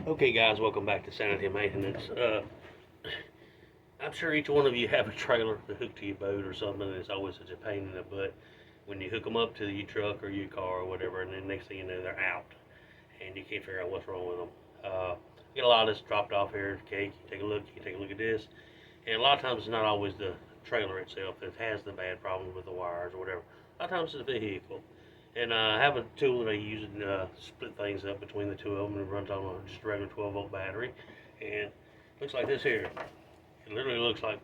Okay guys, welcome back to Sanity Maintenance. I'm sure each one of you have a trailer to hook to your boat or something, and it's always such a pain in the butt when you hook them up to your truck or your car or whatever, and then next thing you know they're out, and you can't figure out what's wrong with them. Get a lot of this dropped off here. Okay, you can take a look at this, and a lot of times it's not always the trailer itself that has the bad problems with the wires or whatever. A lot of times it's the vehicle. And I have a tool that I use to split things up between the two of them. It runs on just a regular 12-volt battery. And it looks like this here. It literally looks like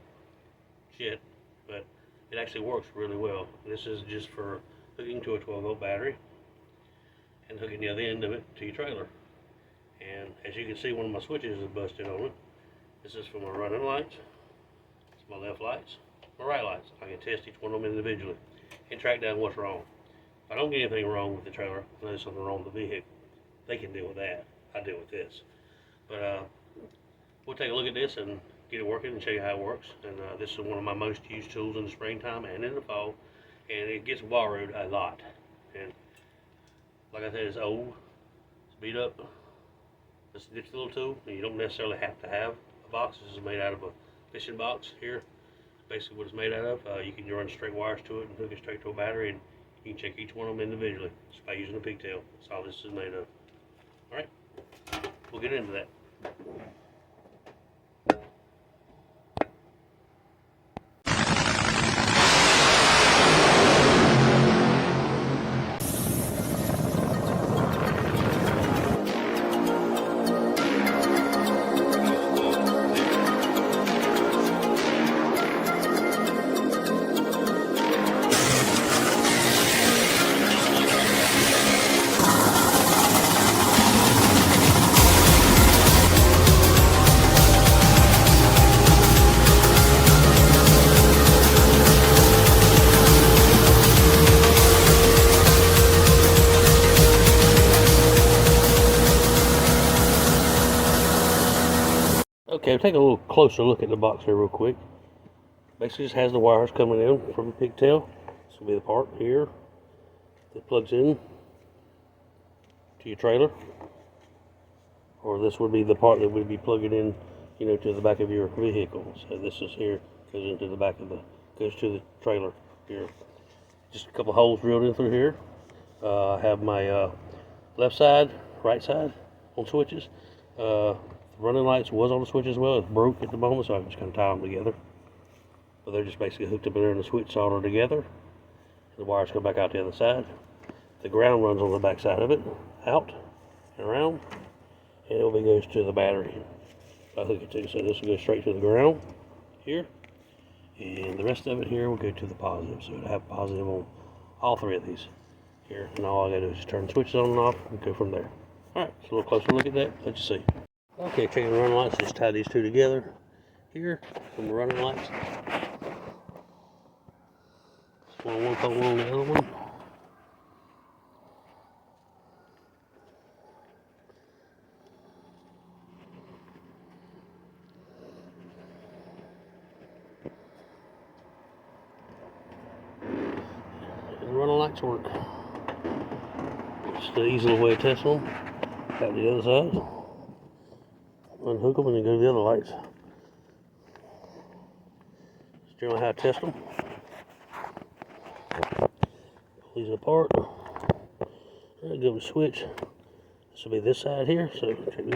shit, but it actually works really well. This is just for hooking to a 12-volt battery and hooking the other end of it to your trailer. And as you can see, one of my switches is busted on it. This is for my running lights. It's my left lights, my right lights. I can test each one of them individually and track down what's wrong. If I don't get anything wrong with the trailer, I know something wrong with the vehicle, they can deal with that. I deal with this. But we'll take a look at this and get it working and show you how it works. And this is one of my most used tools in the springtime and in the fall. And it gets borrowed a lot. And like I said, it's old, it's beat up. It's a nifty little tool, and you don't necessarily have to have a box. This is made out of a fishing box here. Basically what it's made out of. You can run straight wires to it and hook it straight to a battery, and you can check each one of them individually just by using a pigtail. That's all this is made of. Alright, we'll get into that. Okay, take a little closer look at the box here real quick. Basically just has the wires coming in from the pigtail. This will be the part here that plugs in to your trailer. Or this would be the part that would be plugging in, to the back of your vehicle. So this is here, goes into the back of goes to the trailer here. Just a couple holes drilled in through here. I have my left side, right side on switches. Running lights was on the switch as well. It's broke at the moment, so I can just kind of tie them together. But they're just basically hooked up in there and the switch soldered together. The wires come back out the other side. The ground runs on the back side of it, out and around, and it goes to the battery. I hook it to, so this will go straight to the ground here, and the rest of it here will go to the positive. So it'll have positive on all three of these here, and all I gotta do is just turn the switches on and off and go from there. All right, so a little closer look at that. Let you see. Okay, checking the running lights, just tie these two together here from the running lights. One on one pole, one on the other one. And the running lights work. Just an easy little way of testing them. Got the other side. Unhook them and then go to the other lights. That's generally how I test them. Pull these apart. Alright, give them a switch. This will be this side here, so check these.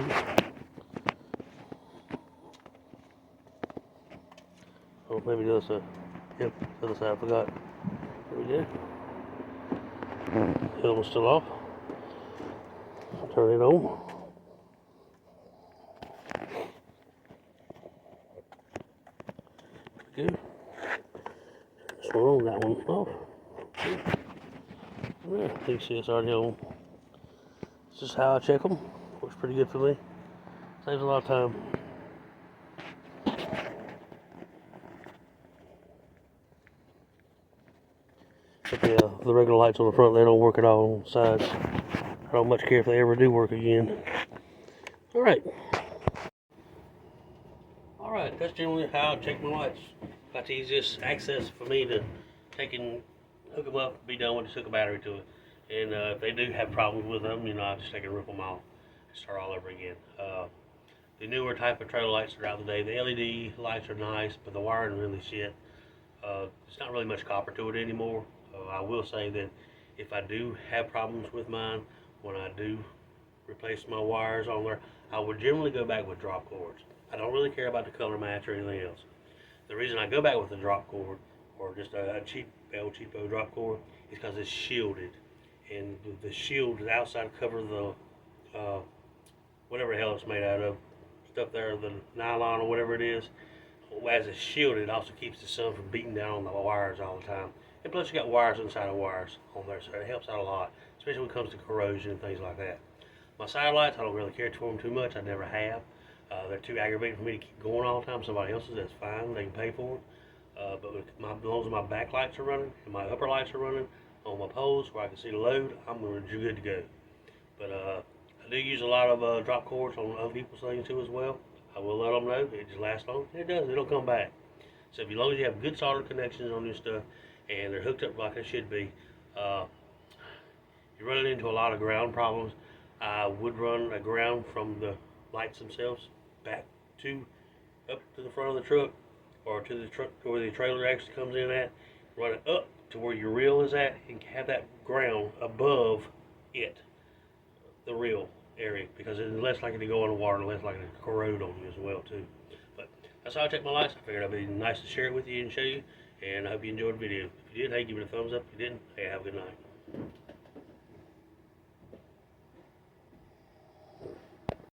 Oh, maybe the other side. Yep, the other side, I forgot. There we go. The other one's still off. Turn it on. Good. This one on, that one off. Yeah, you can see it's already on. This is how I check them. Works pretty good for me. Saves a lot of time. But the regular lights on the front, they don't work at all on the sides. I don't much care if they ever do work again. Alright. Alright, that's generally how I check my lights. About the easiest access for me to take and hook them up, be done with, just hook a battery to it. And if they do have problems with them, I just take and rip them off. start all over again. The newer type of trailer lights that are out today, the LED lights are nice, but the wiring really shit. It's not really much copper to it anymore. I will say that if I do have problems with mine, when I do replace my wires on there, I would generally go back with drop cords. I don't really care about the color match or anything else. The reason I go back with a drop cord or just a cheap El Cheapo drop cord is because it's shielded, and the shield is outside cover the whatever the hell it's made out of, stuff there, the nylon or whatever it is. As it's shielded, it also keeps the sun from beating down on the wires all the time. And plus, you got wires inside of wires on there, so it helps out a lot, especially when it comes to corrosion and things like that. My side lights, I don't really care for them too much. I never have. They're too aggravating for me to keep going all the time. Somebody else's, that's fine. They can pay for it. But as long as my back lights are running and my upper lights are running on my poles where I can see the load, I'm good to go. But I do use a lot of drop cords on other people's things too as well. I will let them know. It just lasts long. It does. It'll come back. So as long as you have good solder connections on your stuff and they're hooked up like they should be, you're running into a lot of ground problems. I would run a ground from the lights themselves back to up to the front of the truck, or to the truck where the trailer actually comes in at. Run it up to where your reel is at and have that ground above it, the reel area, because it's less likely to go in the water and less likely to corrode on you as well too. But that's how I check my lights. I figured it'd be nice to share it with you and show you, and I hope you enjoyed the video. If you did, hey, give it a thumbs up. If you didn't, hey, have a good night.